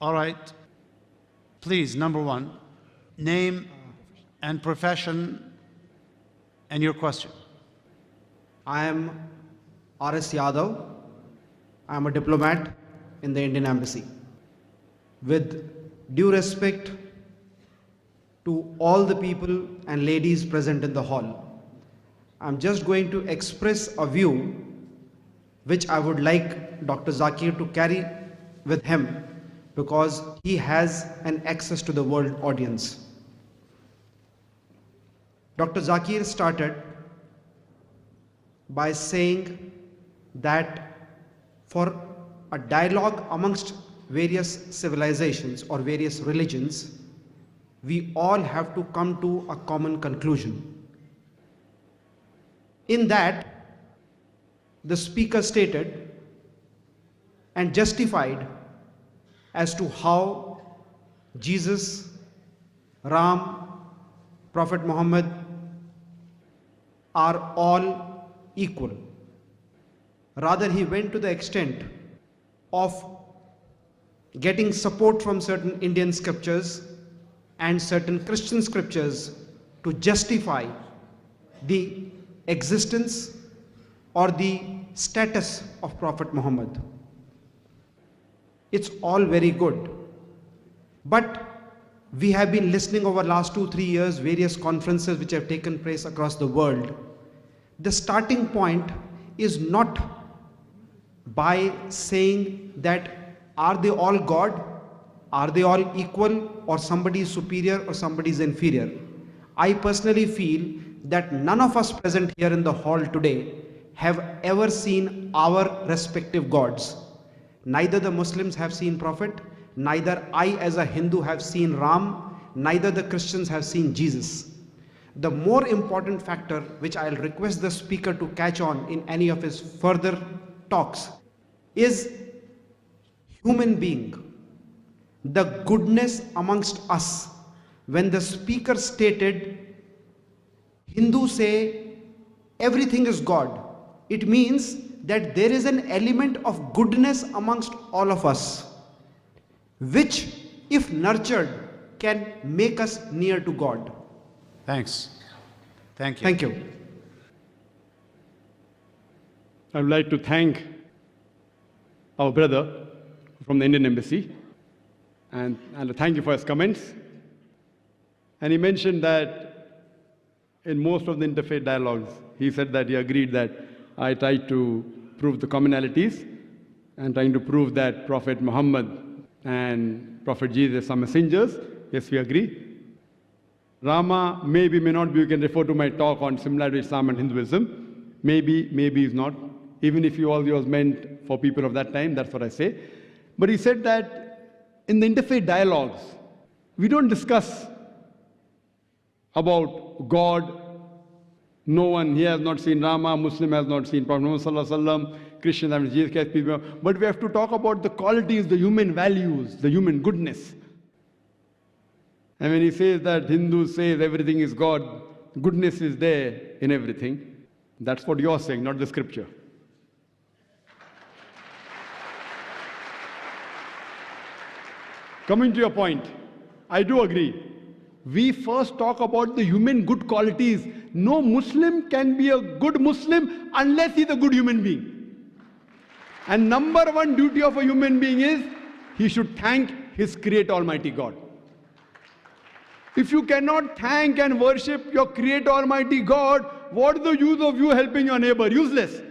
All right. Please, number one, name and profession and your question. I am R.S. Yadav. I am a diplomat in the Indian Embassy. With due respect to all the people and ladies present in the hall, I am just going to express a view which I would like Dr. Zakir to carry with him, because he has an access to the world audience. Dr. Zakir started by saying that for a dialogue amongst various civilizations or various religions, we all have to come to a common conclusion. In that, the speaker stated and justified as to how Jesus, Ram, Prophet Muhammad are all equal. Rather, he went to the extent of getting support from certain Indian scriptures and certain Christian scriptures to justify the existence or the status of Prophet Muhammad. It's all very good, but we have been listening over last 2-3 years various conferences which have taken place across the world. The starting point is not by saying that are they all God, are they all equal, or somebody is superior or somebody is inferior. I personally feel that none of us present here in the hall today have ever seen our respective gods. Neither the Muslims have seen Prophet, neither I as a Hindu have seen Ram, neither the Christians have seen Jesus. The more important factor which I'll request the speaker to catch on in any of his further talks is human being, the goodness amongst us. When the speaker stated, Hindus say everything is God, it means that there is an element of goodness amongst all of us, which, if nurtured, can make us near to God. Thanks. Thank you. Thank you. I would like to thank our brother from the Indian Embassy and thank you for his comments. And he mentioned that in most of the interfaith dialogues, he said that he agreed that I tried to prove the commonalities and trying to prove that Prophet Muhammad and Prophet Jesus are messengers. Yes, we agree. Rama maybe, may not be. You can refer to my talk on similarity of Islam and Hinduism. Maybe, maybe is not. Even if you all yours meant for people of that time, that's what I say. But he said that in the interfaith dialogues, we don't discuss about God. No one here has not seen Rama, Muslim has not seen Prophet Muhammad Sallallahu Alaihi Wasallam, Christian has Jesus Christ, peace be upon him. But we have to talk about the qualities, the human values, the human goodness. And when he says that Hindus say everything is God, goodness is there in everything, that's what you're saying, not the scripture. Coming to your point, I do agree. We first talk about the human good qualities. No Muslim can be a good Muslim unless he's a good human being. And number one duty of a human being is he should thank his Creator Almighty God. If you cannot thank and worship your Creator Almighty God, what is the use of you helping your neighbor? Useless.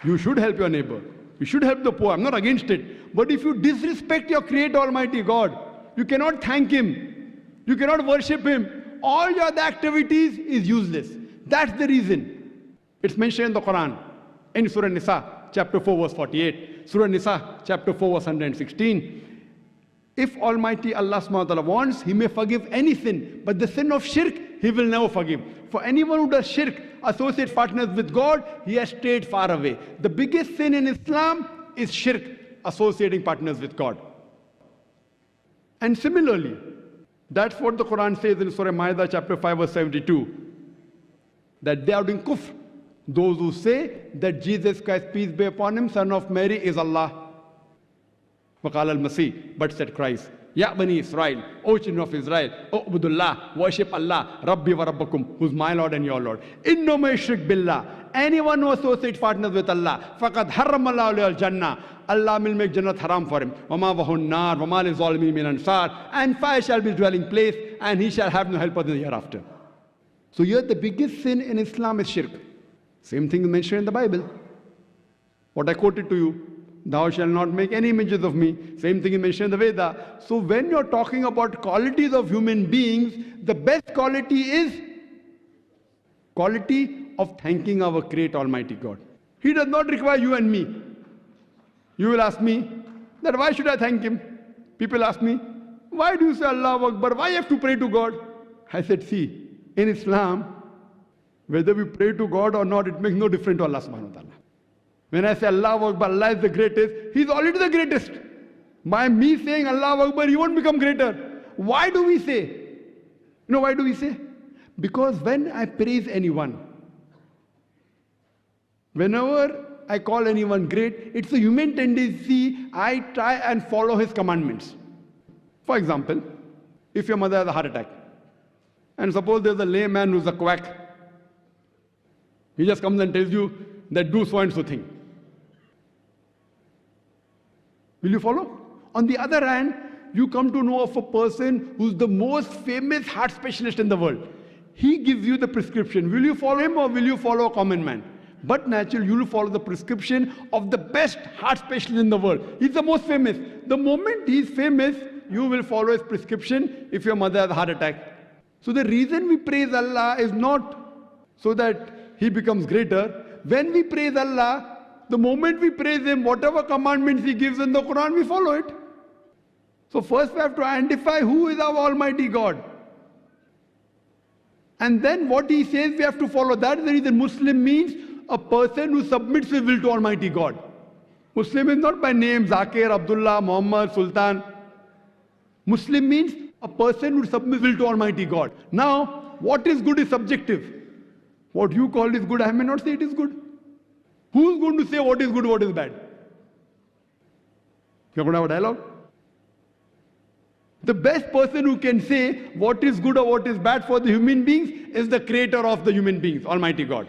You should help your neighbor. You should help the poor. I'm not against it. But if you disrespect your Creator Almighty God, you cannot thank Him. You cannot worship Him. All your other activities is useless. That's the reason. It's mentioned in the Quran, in Surah Nisa, chapter 4, verse 48. Surah Nisa, chapter 4, verse 116. If Almighty Allah subhanahu wa ta'ala wants, He may forgive any sin, but the sin of shirk, He will never forgive. For anyone who does shirk, associate partners with God, he has strayed far away. The biggest sin in Islam is shirk, associating partners with God. And similarly, that's what the Quran says in Surah Ma'idah, chapter 5, verse 72, that they are doing kufr. Those who say that Jesus Christ, peace be upon him, son of Mary, is Allah. Waqala al-Masih, but said Christ, Ya Bani Israel, O children of Israel, O Abdullah, worship Allah, Rabbi wa Rabbakum, who's my Lord and your Lord. Inno may shirk billah, anyone who associates partners with Allah, faqad harram Allah al-Jannah, Allah will make Jannat haram for him. Wama vahun nar, wama li zalimin min ansar, and fire shall be his dwelling place, and he shall have no helper in the hereafter. So here the biggest sin in Islam is shirk. Same thing is mentioned in the Bible. What I quoted to you, thou shalt not make any images of me. Same thing is mentioned in the Veda. So when you're talking about qualities of human beings, the best quality is quality of thanking our great Almighty God. He does not require you and me. You will ask me that why should I thank him? People ask me, why do you say Allahu Akbar? Why you have to pray to God? I said, see, in Islam, whether we pray to God or not, it makes no difference to Allah subhanahu wa ta'ala. When I say Allahu Akbar, Allah is the greatest, He's already the greatest. By me saying Allahu Akbar, He won't become greater. Why do we say? You know why do we say? Because when I praise anyone, whenever I call anyone great, it's a human tendency, I try and follow his commandments. For example, if your mother has a heart attack, and suppose there's a layman who's a quack, he just comes and tells you that do so and so thing. Will you follow? On the other hand, you come to know of a person who's the most famous heart specialist in the world. He gives you the prescription. Will you follow him or will you follow a common man? But naturally, you will follow the prescription of the best heart specialist in the world. He's the most famous. The moment he's famous, you will follow his prescription if your mother has a heart attack. So the reason we praise Allah is not so that He becomes greater. When we praise Allah, the moment we praise Him, whatever commandments He gives in the Quran, we follow it. So first we have to identify who is our Almighty God. And then what He says we have to follow. That is the reason Muslim means a person who submits his will to Almighty God. Muslim is not by name, Zakir, Abdullah, Muhammad, Sultan. Muslim means a person who submits will to Almighty God. Now, what is good is subjective. What you call is good, I may not say it is good. Who's going to say what is good, what is bad? You're going to have a dialogue? The best person who can say what is good or what is bad for the human beings is the creator of the human beings, Almighty God.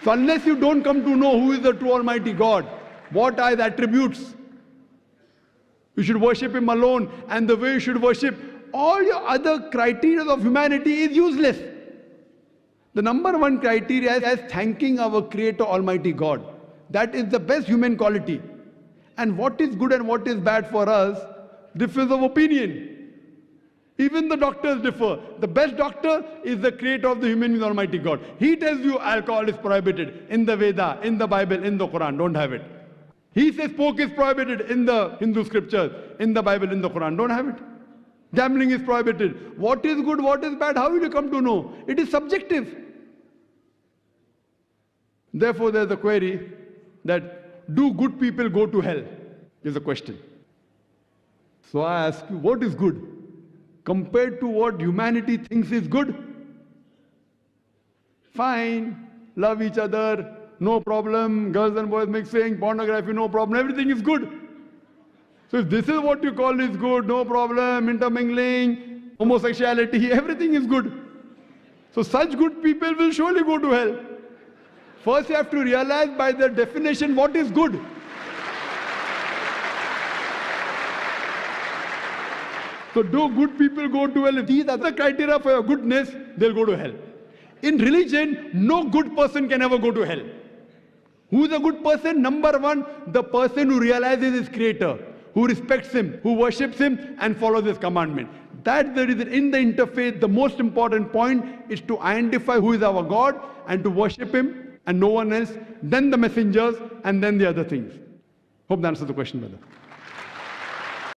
So unless you don't come to know who is the true Almighty God, what are His attributes, you should worship Him alone, and the way you should worship all your other criteria of humanity is useless. The number one criteria is thanking our Creator Almighty God. That is the best human quality. And what is good and what is bad for us differs of opinion. Even the doctors differ. The best doctor is the creator of the human being, Almighty God. He tells you alcohol is prohibited in the Veda, in the Bible, in the Quran. Don't have it. He says pork is prohibited in the Hindu scriptures, in the Bible, in the Quran. Don't have it. Gambling is prohibited. What is good, what is bad, how will you come to know? It is subjective. Therefore, there's a query that do good people go to hell? Is a question. So I ask you, what is good? Compared to what humanity thinks is good? Fine, love each other, no problem, girls and boys mixing, pornography, no problem, everything is good. So if this is what you call is good, no problem, intermingling, homosexuality, everything is good. So such good people will surely go to hell. First you have to realize by the definition what is good. So do good people go to hell? If these are the criteria for your goodness, they'll go to hell. In religion, no good person can ever go to hell. Who is a good person? Number one, the person who realizes his creator, who respects him, who worships him and follows his commandment. That's the reason in the interfaith, the most important point is to identify who is our God and to worship him and no one else, then the messengers and then the other things. Hope that answers the question, brother.